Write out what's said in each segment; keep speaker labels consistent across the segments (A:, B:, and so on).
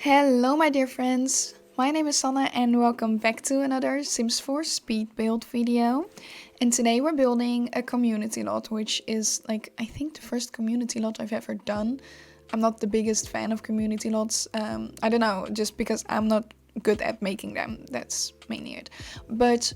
A: Hello my dear friends, my name is Sanne and welcome back to another Sims 4 speed build video. And today we're building a community lot, which is I think the first community lot I've ever done. I'm not the biggest fan of community lots, I don't know, just because I'm not good at making them, that's mainly it. But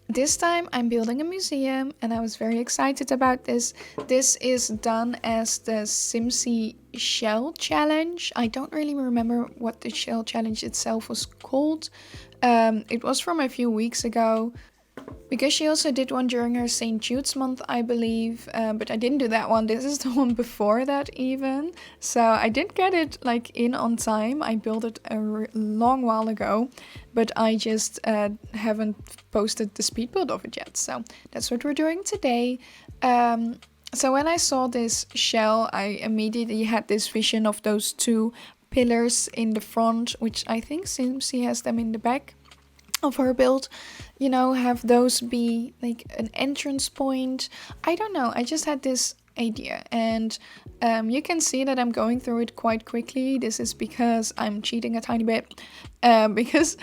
A: this time I'm building a museum and I was very excited about this. This is done as the Simsie Shell challenge. I don't really remember what the shell challenge itself was called. It was from a few weeks ago. Because she also did one during her St. Jude's month, I believe, but I didn't do that one. This is the one before that even. So I did get it in on time. I built it a long while ago, but I just haven't posted the speed build of it yet. So that's what we're doing today. So when I saw this shell, I immediately had this vision of those two pillars in the front, which I think Simsie has them in the back of her build, have those be like an entrance point. I don't know, I just had this idea, and you can see that I'm going through it quite quickly. This is because I'm cheating a tiny bit, because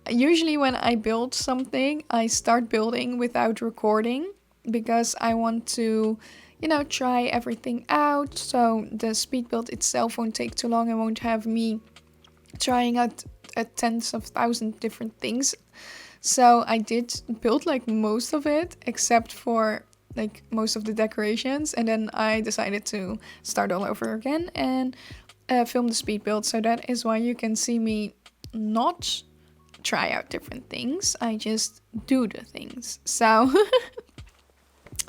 A: usually when I build something I start building without recording, because I want to try everything out, so the speed build itself won't take too long. I won't have me trying out tens of thousands different things. So I did build most of it, except for most of the decorations, and then I decided to start all over again and film the speed build. So that is why you can see me not try out different things, I just do the things. So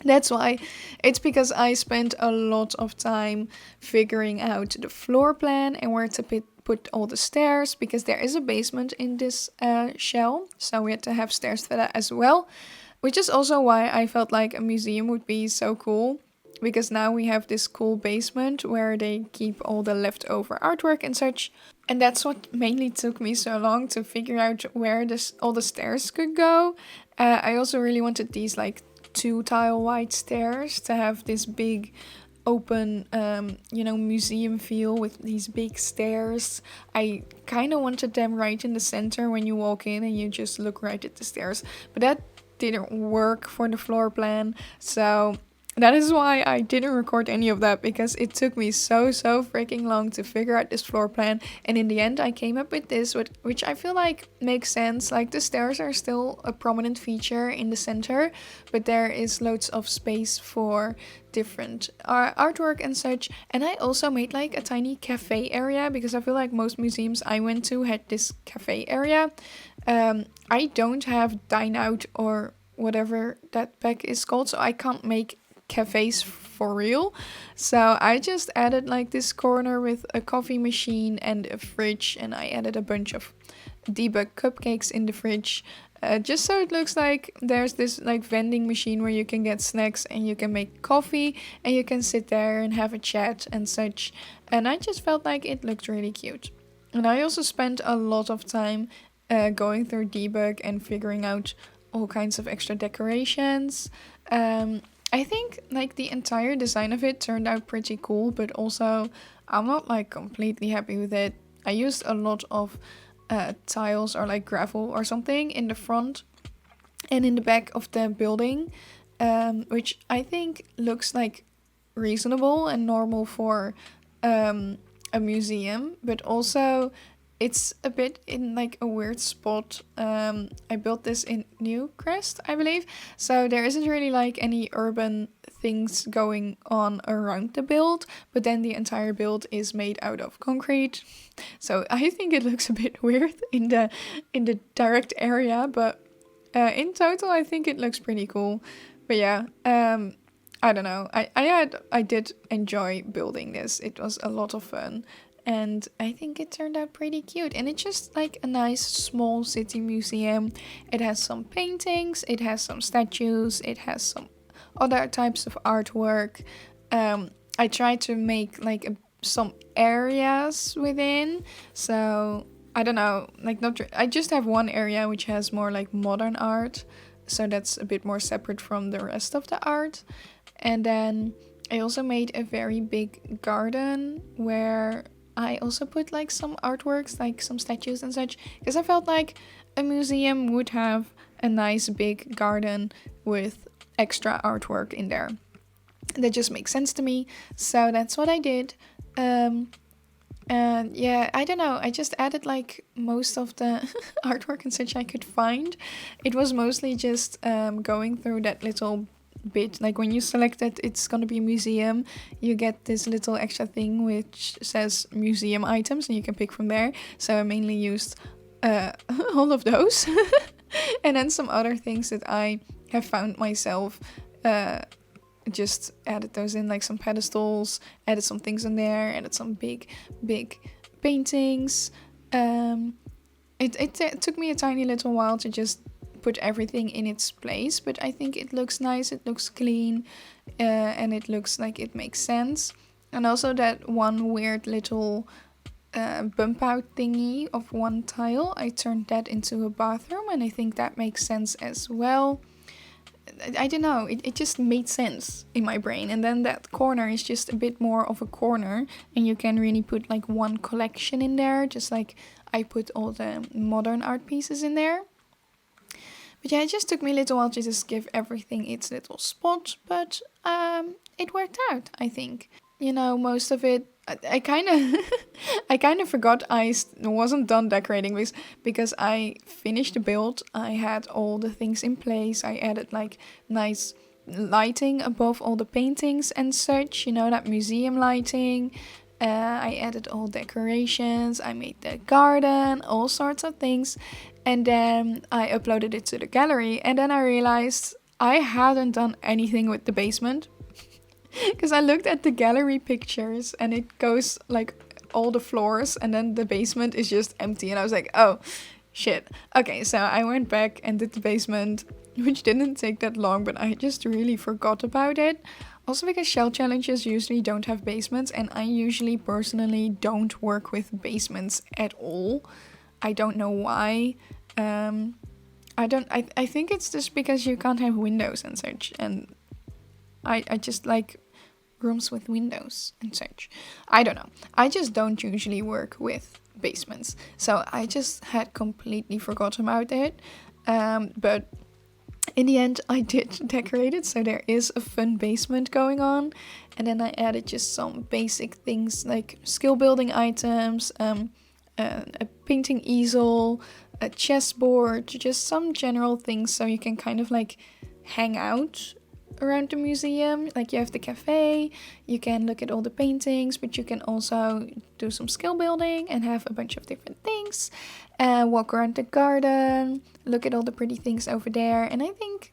A: that's why. It's because I spent a lot of time figuring out the floor plan and where to put all the stairs, because there is a basement in this shell, so we had to have stairs for that as well, which is also why I felt like a museum would be so cool, because now we have this cool basement where they keep all the leftover artwork and such. And that's what mainly took me so long to figure out where all the stairs could go. I also really wanted these 2-tile wide stairs to have this big open museum feel with these big stairs. I kind of wanted them right in the center when you walk in and you just look right at the stairs, but that didn't work for the floor plan. So that is why I didn't record any of that, because it took me so freaking long to figure out this floor plan. And in the end I came up with this, which I feel like makes sense. The stairs are still a prominent feature in the center, but there is loads of space for different artwork and such. And I also made a tiny cafe area, because I feel like most museums I went to had this cafe area. I don't have dine out or whatever that pack is called, so I can't make cafes for real. So I just added this corner with a coffee machine and a fridge, and I added a bunch of debug cupcakes in the fridge, just so it looks like there's this vending machine where you can get snacks and you can make coffee and you can sit there and have a chat and such. And I just felt like it looked really cute. And I also spent a lot of time going through debug and figuring out all kinds of extra decorations. I think the entire design of it turned out pretty cool, but also I'm not completely happy with it. I used a lot of tiles or gravel or something in the front and in the back of the building, which I think looks reasonable and normal for a museum, but also it's a bit in a weird spot. I built this in Newcrest, I believe, so there isn't really any urban things going on around the build, but then the entire build is made out of concrete, so I think it looks a bit weird in the direct area, but in total I think it looks pretty cool. But yeah, I don't know, I did enjoy building this. It was a lot of fun, and I think it turned out pretty cute. And it's just a nice small city museum. It has some paintings, it has some statues, it has some other types of artwork. I tried to make some areas within, so I don't know, I just have one area which has more modern art, so that's a bit more separate from the rest of the art. And then I also made a very big garden where I also put like some artworks, like some statues and such, because I felt like a museum would have a nice big garden with extra artwork in there. That just makes sense to me, so that's what I did. And yeah, I don't know, I just added like most of the artwork and such I could find. It was mostly just going through that little bit, like when you select that it's gonna be a museum, you get this little extra thing which says museum items and you can pick from there. So I mainly used all of those and then some other things that I have found myself, just added those in, like some pedestals, added some things in there, added some big paintings. It took me a tiny little while to just put everything in its place, but I think it looks nice, it looks clean, and it looks like it makes sense. And also that one weird little bump out thingy of one tile, I turned that into a bathroom, and I think that makes sense as well. I don't know, it just made sense in my brain. And then that corner is just a bit more of a corner, and you can really put like one collection in there, just like I put all the modern art pieces in there. But yeah, it just took me a little while to just give everything its little spot, but it worked out, I think. You know, most of it, I kind of I kind of forgot I wasn't done decorating because I finished the build. I had all the things in place. I added like nice lighting above all the paintings and such, you know, that museum lighting. I added all decorations. I made the garden, all sorts of things. And then I uploaded it to the gallery, and then I realized I hadn't done anything with the basement. Because I looked at the gallery pictures and it goes like all the floors and then the basement is just empty. And I was like, oh, shit. Okay, so I went back and did the basement, which didn't take that long, but I just really forgot about it. Also because shell challenges usually don't have basements, and I usually personally don't work with basements at all. I don't know why. I think it's just because you can't have windows and such, and I just like rooms with windows and such. I don't know. I just don't usually work with basements. So I just had completely forgotten about it. But in the end, I did decorate it. So there is a fun basement going on. And then I added just some basic things like skill building items, a painting easel, a chessboard, just some general things so you can kind of like hang out around the museum. Like you have the cafe, you can look at all the paintings, but you can also do some skill building and have a bunch of different things, walk around the garden, look at all the pretty things over there. And I think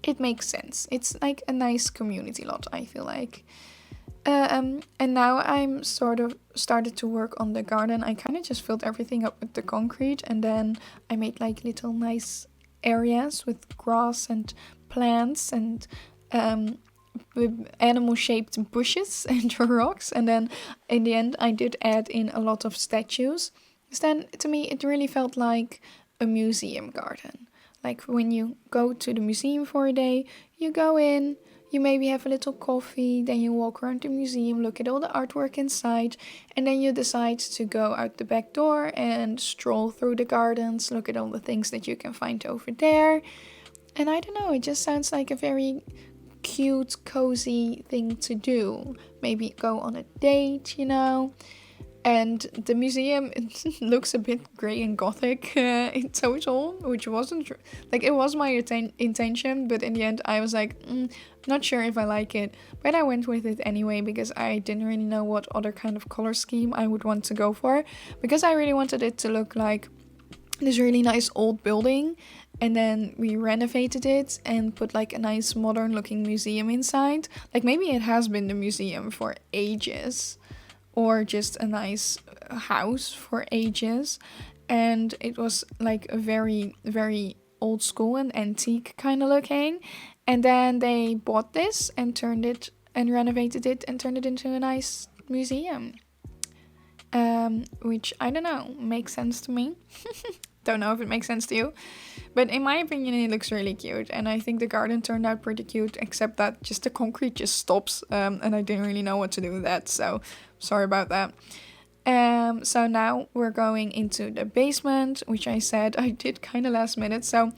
A: it makes sense. It's like a nice community lot, I feel like. And now I'm sort of started to work on the garden. I kind of just filled everything up with the concrete, and then I made like little nice areas with grass and plants and with animal-shaped bushes and rocks. And then in the end I did add in a lot of statues. Because then to me it really felt like a museum garden. Like when you go to the museum for a day, you go in, you maybe have a little coffee, then you walk around the museum, look at all the artwork inside, and then you decide to go out the back door and stroll through the gardens, look at all the things that you can find over there. And I don't know, it just sounds like a very cute, cozy thing to do. Maybe go on a date, you know. And the museum, it looks a bit grey and gothic in total, which wasn't like, it was my intention, but in the end I was like, not sure if I like it. But I went with it anyway because I didn't really know what other kind of color scheme I would want to go for, because I really wanted it to look like this really nice old building, and then we renovated it and put like a nice modern looking museum inside. Like maybe it has been the museum for ages, or just a nice house for ages, and it was like a very, very old school and antique kind of looking. And then they bought this and turned it and renovated it and turned it into a nice museum, which I don't know, makes sense to me. Don't know if it makes sense to you, but in my opinion it looks really cute, and I think the garden turned out pretty cute, except that just the concrete just stops, and I didn't really know what to do with that, so sorry about that. So now we're going into the basement, which I said I did kind of last minute. So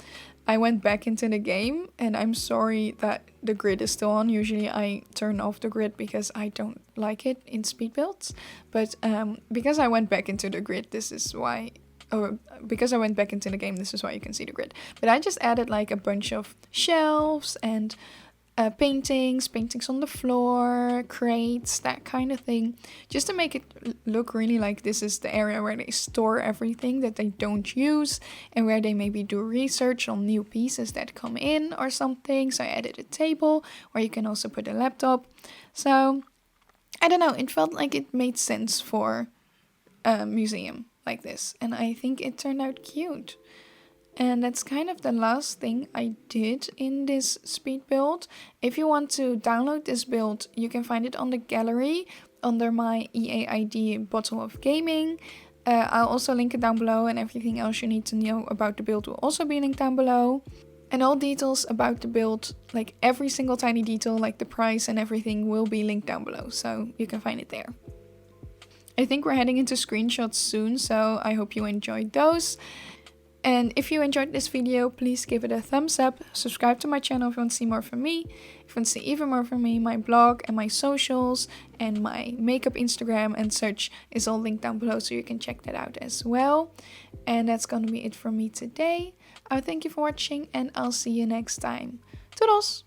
A: I went back into the game, and I'm sorry that the grid is still on. Usually I turn off the grid because I don't like it in speed builds. But because I went back into the grid, this is why. Or because I went back into the game, this is why you can see the grid. But I just added like a bunch of shelves and paintings on the floor, crates, that kind of thing, just to make it look really like this is the area where they store everything that they don't use and where they maybe do research on new pieces that come in or something. So I added a table where you can also put a laptop. So I don't know, it felt like it made sense for a museum like this, and I think it turned out cute. And that's kind of the last thing I did in this speed build. If you want to download this build, you can find it on the gallery under my EA ID Bottle of Gaming. I'll also link it down below, and everything else you need to know about the build will also be linked down below. And all details about the build, like every single tiny detail, like the price and everything, will be linked down below, so you can find it there. I think we're heading into screenshots soon, so I hope you enjoyed those. And if you enjoyed this video, please give it a thumbs up, subscribe to my channel if you want to see more from me. If you want to see even more from me, my blog and my socials and my makeup Instagram and such is all linked down below, so you can check that out as well. And that's gonna be it from me today. I thank you for watching, and I'll see you next time. Toodles!